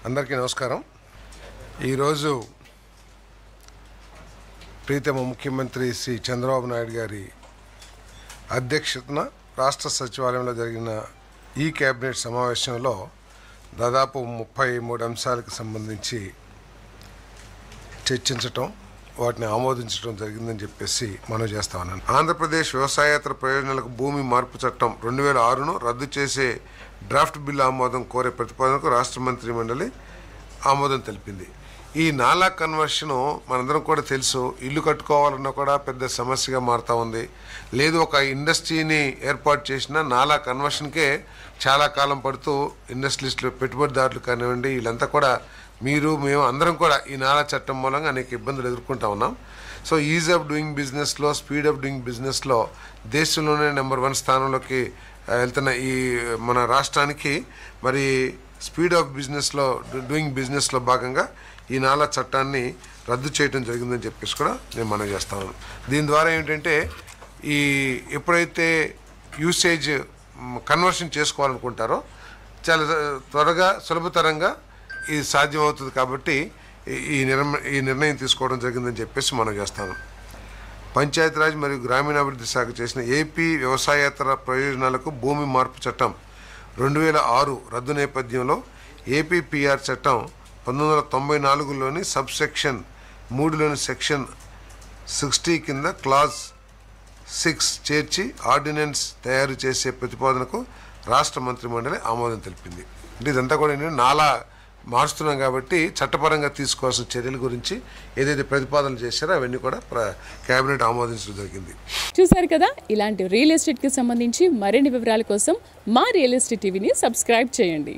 అందరికీ నమస్కారం. ఈరోజు ప్రీతమ ముఖ్యమంత్రి శ్రీ చంద్రబాబు నాయుడు గారి అధ్యక్షతన రాష్ట్ర సచివాలయంలో జరిగిన ఈ కేబినెట్ సమావేశంలో దాదాపు 33 అంశాలకు సంబంధించి చర్చించటం, వాటిని ఆమోదించడం జరిగిందని చెప్పేసి మనం చేస్తా ఉన్నాను. ఆంధ్రప్రదేశ్ వ్యవసాయేతర ప్రయోజనాలకు భూమి మార్పు చట్టం 2006ను రద్దు చేసే డ్రాఫ్ట్ బిల్లు ఆమోదం కోరే ప్రతిపాదనకు రాష్ట్ర మంత్రి మండలి ఆమోదం తెలిపింది. ఈ నాలా కన్వర్షను మనందరం కూడా తెలుసు, ఇల్లు కట్టుకోవాలన్నా కూడా పెద్ద సమస్యగా మారుతూ ఉంది. లేదు ఒక ఇండస్ట్రీని ఏర్పాటు చేసిన నాలా కన్వర్షన్కే చాలా కాలం పడుతూ ఇండస్ట్రియలిస్టులు, పెట్టుబడిదారులు కానివ్వండి, వీళ్ళంతా కూడా మేము అందరం కూడా ఈ నాలా చట్టం మూలంగా అనేక ఇబ్బందులు ఎదుర్కొంటా ఉన్నాం. సో ఈజ్ ఆఫ్ డూయింగ్ బిజినెస్లో, స్పీడ్ ఆఫ్ డూయింగ్ బిజినెస్లో దేశంలోనే నెంబర్ 1 స్థానంలోకి వెళ్తున్న ఈ మన రాష్ట్రానికి మరి స్పీడ్ ఆఫ్ బిజినెస్లో, డూయింగ్ బిజినెస్లో భాగంగా ఈ నాలా చట్టాన్ని రద్దు చేయడం జరిగిందని చెప్పేసి కూడా నేను మనవి చేస్తాను. దీని ద్వారా ఏంటంటే ఎప్పుడైతే యూసేజ్ కన్వర్షన్ చేసుకోవాలనుకుంటారో చాలా త్వరగా, సులభతరంగా ఇది సాధ్యమవుతుంది. కాబట్టి ఈ నిర్ణయం తీసుకోవడం జరిగిందని చెప్పేసి మనం చేస్తాను. పంచాయతీరాజ్ మరియు గ్రామీణాభివృద్ధి శాఖ చేసిన ఏపీ వ్యవసాయేతర ప్రయోజనాలకు భూమి మార్పు చట్టం 2006 రద్దు నేపథ్యంలో ఏపీపీఆర్ చట్టం 1994లోని సబ్ సెక్షన్ 3లోని సెక్షన్ 60 కింద క్లాజ్ 6 చేర్చి ఆర్డినెన్స్ తయారు చేసే ప్రతిపాదనకు రాష్ట్ర మంత్రి మండలి ఆమోదం తెలిపింది. అంటే ఇదంతా కూడా నేను నాలా మారుస్తున్నాం కాబట్టి చట్టపరంగా తీసుకోవాల్సిన చర్యల గురించి ఏదైతే ప్రతిపాదనలు చేశారో అవన్నీ కూడా కేబినెట్ ఆమోదించడం జరిగింది. చూసారు కదా, ఇలాంటి రియల్ ఎస్టేట్కి సంబంధించి మరిన్ని వివరాల కోసం మా రియల్ ఎస్టేట్ టీవీని సబ్స్క్రైబ్ చేయండి.